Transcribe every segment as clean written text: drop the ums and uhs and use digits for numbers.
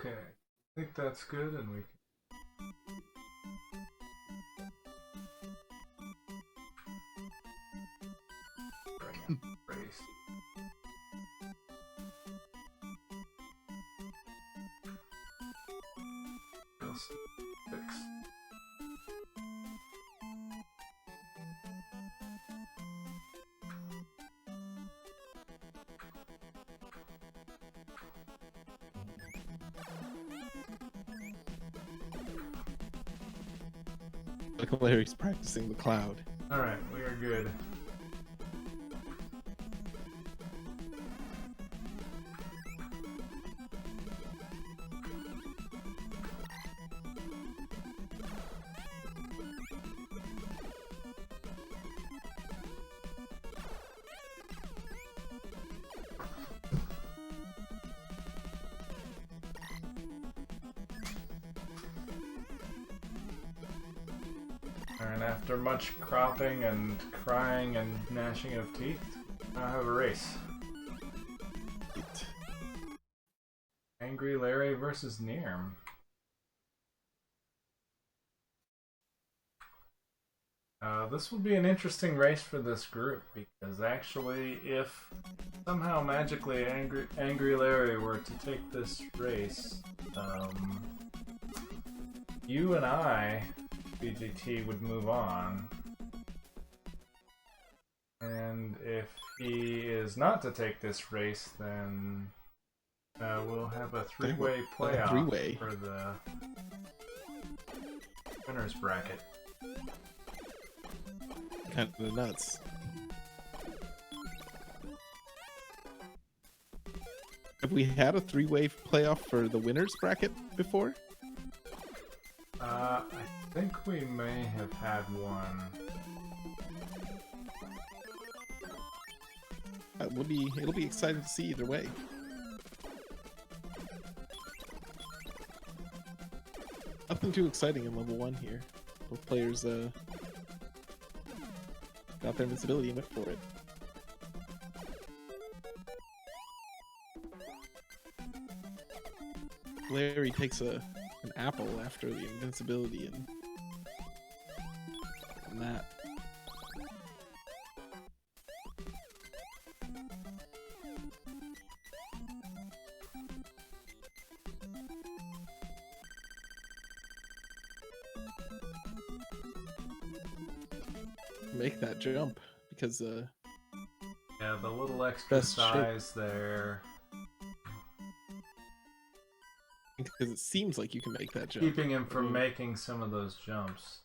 Okay, I think that's good, and we can bring up the race. Just fix. Like Larry's practicing the cloud. Alright, we are good. And after much cropping and crying and gnashing of teeth, I have a race. AngryLarry versus Neerrm. This will be an interesting race for this group, because actually, if somehow magically AngryLarry were to take this race, you and I, BGT, would move on. And if he is not to take this race, then we'll have a three-way playoff for the winner's bracket. Kind of nuts. Have we had a three-way playoff for the winner's bracket before? I think we may have had one. It'll be exciting to see either way. Nothing too exciting in level 1 here. Both players got their invincibility and went for it. Larry takes an apple after the invincibility and that. Make that jump because yeah, the little extra size there. Because it seems like you can make that jump. Keeping him from making some of those jumps.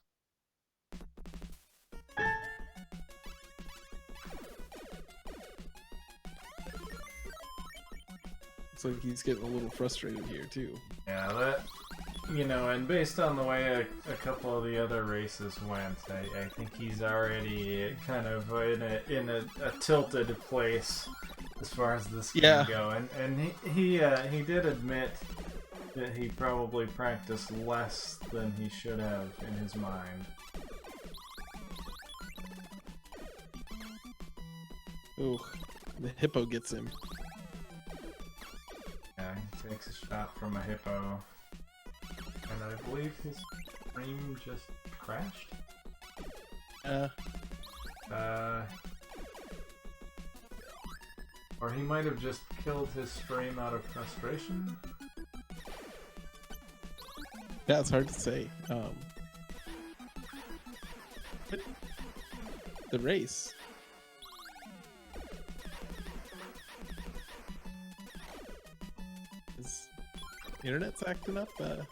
It's like he's getting a little frustrated here too. Yeah, that, you know, and based on the way a couple of the other races went, I think he's already kind of in a tilted place as far as this can go. And he did admit that he probably practiced less than he should have in his mind. Ooh, the hippo gets him. Yeah, he takes a shot from a hippo. And I believe his stream just crashed? Or he might have just killed his stream out of frustration? Yeah, it's hard to say. But the race. Is internet's acting up? I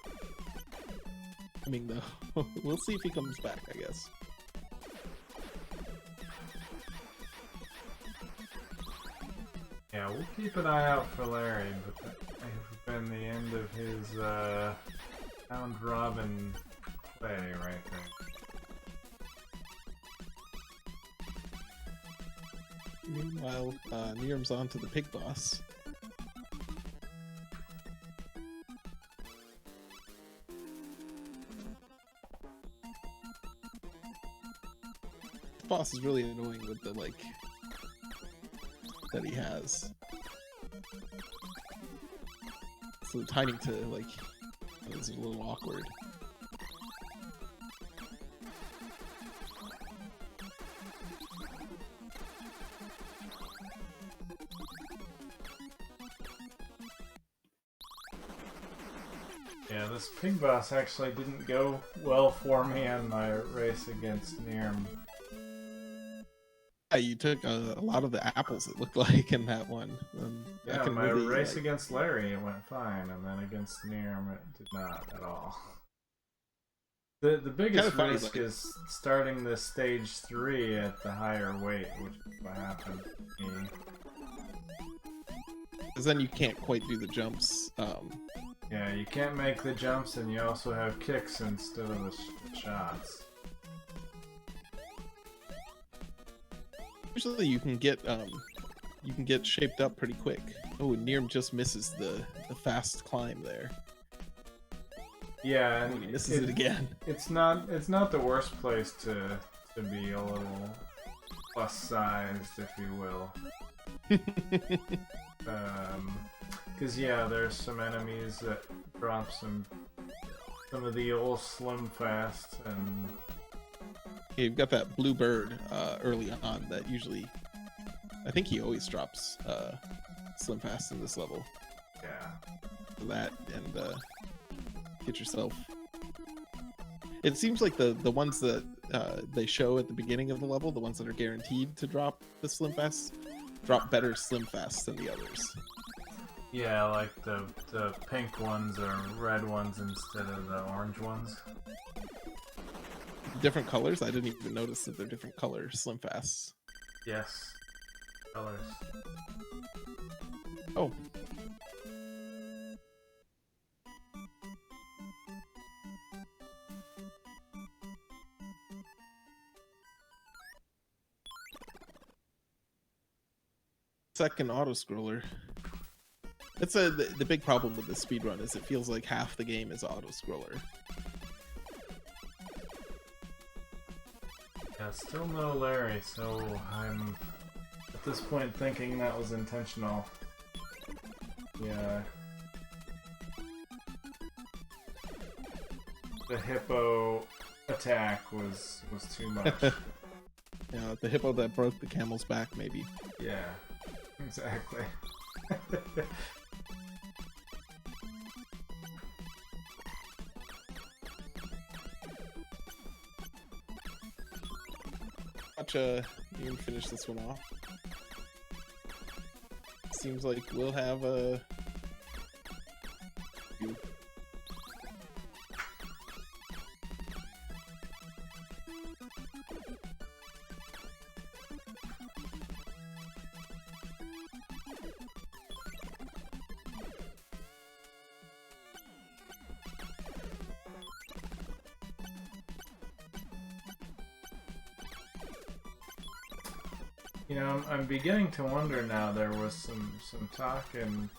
mean, though, we'll see if he comes back, I guess. Yeah, we'll keep an eye out for Larry, but that may have been the end of his round robin play right there. Meanwhile, Neerrm's on to the pig boss. The boss is really annoying with the, like, that he has. So the timing to like is a little awkward. Yeah, this pig boss actually didn't go well for me on my race against Neerrm. Yeah, you took a lot of the apples, it looked like, in that one. Yeah, my race against Larry, it went fine, and then against Neerrm, it did not at all. The biggest risk is starting this stage 3 at the higher weight, which is what happened to me. Because then you can't quite do the jumps. Yeah, you can't make the jumps, and you also have kicks instead of the shots. Usually you can get shaped up pretty quick. Oh, and Neerrm just misses the fast climb there. Yeah, and he misses it again. It's not the worst place to be a little plus sized, if you will. Because yeah, there's some enemies that drop some of the old Slim Fast, and yeah, you've got that blue bird early on that usually, I think he always drops Slim Fast in this level. Yeah. So that and get yourself. It seems like the ones that they show at the beginning of the level, the ones that are guaranteed to drop the Slim Fast, drop better Slim Fast than the others. Yeah, like the pink ones or red ones instead of the orange ones. Different colors? I didn't even notice that they're different colors, Slim Fasts. Yes. Colors. Oh. Second auto-scroller. That's the big problem with this speedrun is it feels like half the game is auto-scroller. Yeah, still no Larry, so I'm at this point thinking that was intentional. Yeah. The hippo attack was too much. Yeah, the hippo that broke the camel's back, maybe. Yeah, exactly. You can finish this one off. Seems like we'll have a... You know, I'm beginning to wonder now. There was some talk in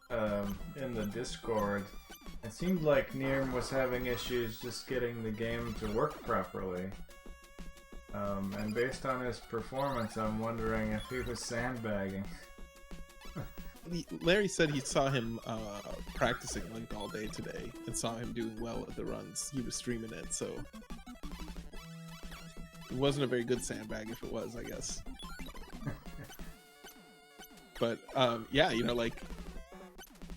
the Discord. It seemed like Neerrm was having issues just getting the game to work properly. And based on his performance, I'm wondering if he was sandbagging. Larry said he saw him practicing Link all day today and saw him doing well at the runs. He was streaming it, so it wasn't a very good sandbag if it was, I guess. But yeah, you know, like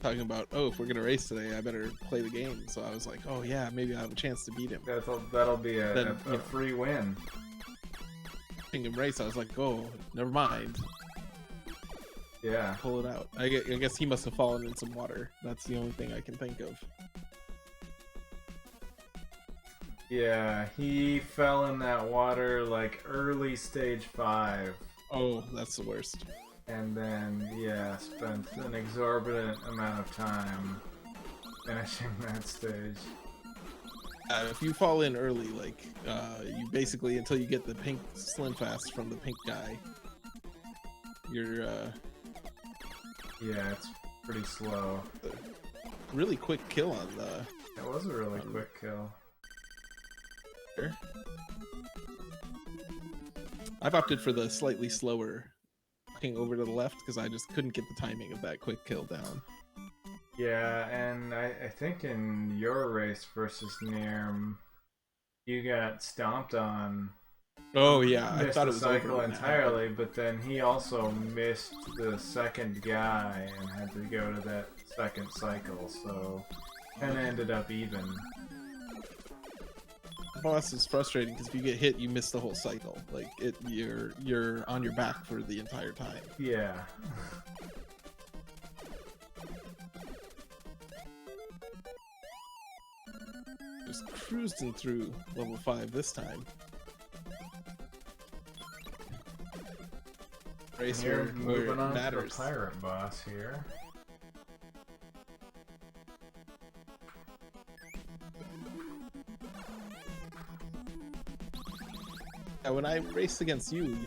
talking about, oh, if we're gonna race today, I better play the game. So I was like, oh yeah, maybe I'll have a chance to beat him. That'll be a free win. Seeing him race, I was like, oh, never mind. Yeah. Pull it out. I guess he must have fallen in some water. That's the only thing I can think of. Yeah, he fell in that water like early stage 5. Oh, that's the worst. And then, yeah, spent an exorbitant amount of time finishing that stage. If you fall in early, like, you basically, until you get the pink Slim Fast from the pink guy, you're, yeah, it's pretty slow. Really quick kill on the... It was a really quick kill. Sure. I've opted for the slightly slower walking over to the left because I just couldn't get the timing of that quick kill down. Yeah, and I think in your race versus Neerrm, you got stomped on. Oh yeah, I Missed thought the it was over cycle when that happened. entirely, but then he also missed the second guy and had to go to that second cycle, so kind of ended up even. The boss is frustrating because if you get hit, you miss the whole cycle. Like you're on your back for the entire time. Yeah. Just cruising through level 5 this time. Race Here, where moving it on matters. to the pirate boss here. Yeah, when I raced against you,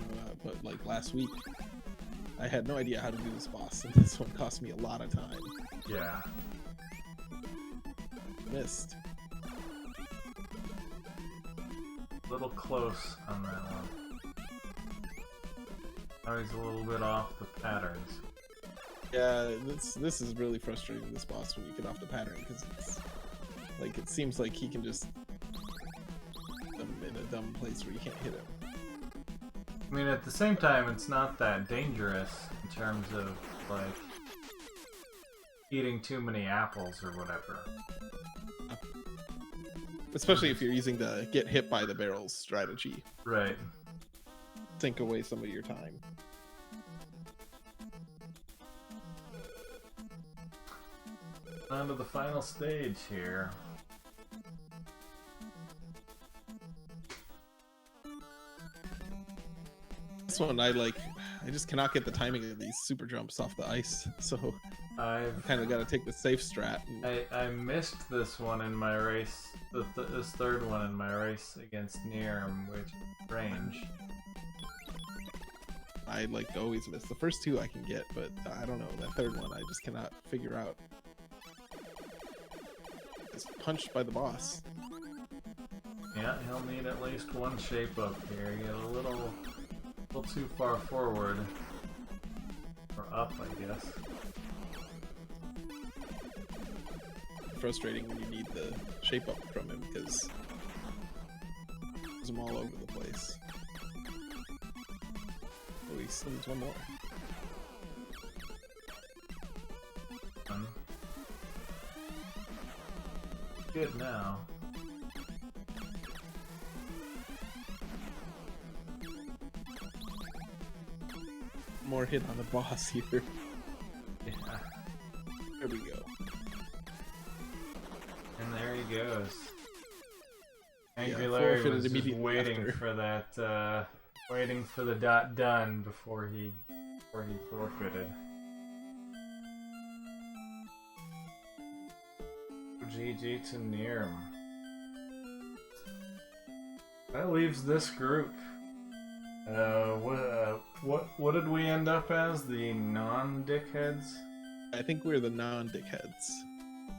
but like last week, I had no idea how to do this boss, and this one cost me a lot of time. Yeah. Missed. A little close on that one. Always a little bit off the patterns. Yeah, this is really frustrating, this boss, when you get off the pattern, because it's like it seems like he can just in a dumb place where you can't hit him. I mean, at the same time, it's not that dangerous in terms of, like, eating too many apples or whatever. Especially if you're using the get hit by the barrels strategy. Right. Sink away some of your time. On to the final stage here. This one I just cannot get the timing of these super jumps off the ice, so I've kind of got to take the safe strat. I missed this one in my race, this third one in my race against Neerrm, which is range. I always miss. The first two I can get, but I don't know, that third one I just cannot figure out. It's punched by the boss. Yeah, he'll need at least one shape up here. Get a little too far forward. Or up, I guess. Frustrating when you need the shape up from him because there's them all over the place. Oh, he still needs one more. Good now. More hit on the boss here. Yeah. There we go. And there he goes. Yeah, AngryLarry forfeited was just immediately waiting after. for that, waiting for the dot done before he forfeited. GG to Neerrm. That leaves this group. What did we end up as? The non-dickheads? I think we're the non-dickheads.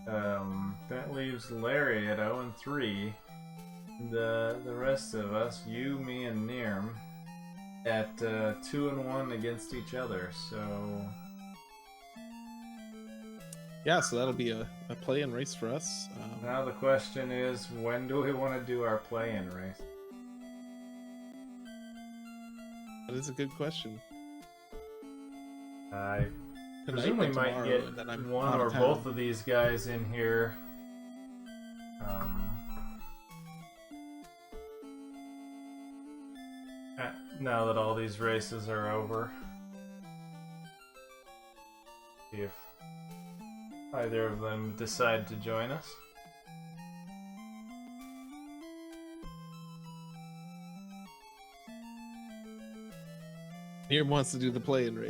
That leaves Larry at 0-3. The rest of us, you, me, and Neerrm, at 2-1 against each other. So Yeah, so that'll be a play-in race for us. now the question is, when do we want to do our play-in race? That is a good question. I Tonight presume we or might tomorrow, get and then I'm one out or of town. both of these guys in here. Now that all these races are over. See if either of them decide to join us. Neerrm wants to do the play-in race.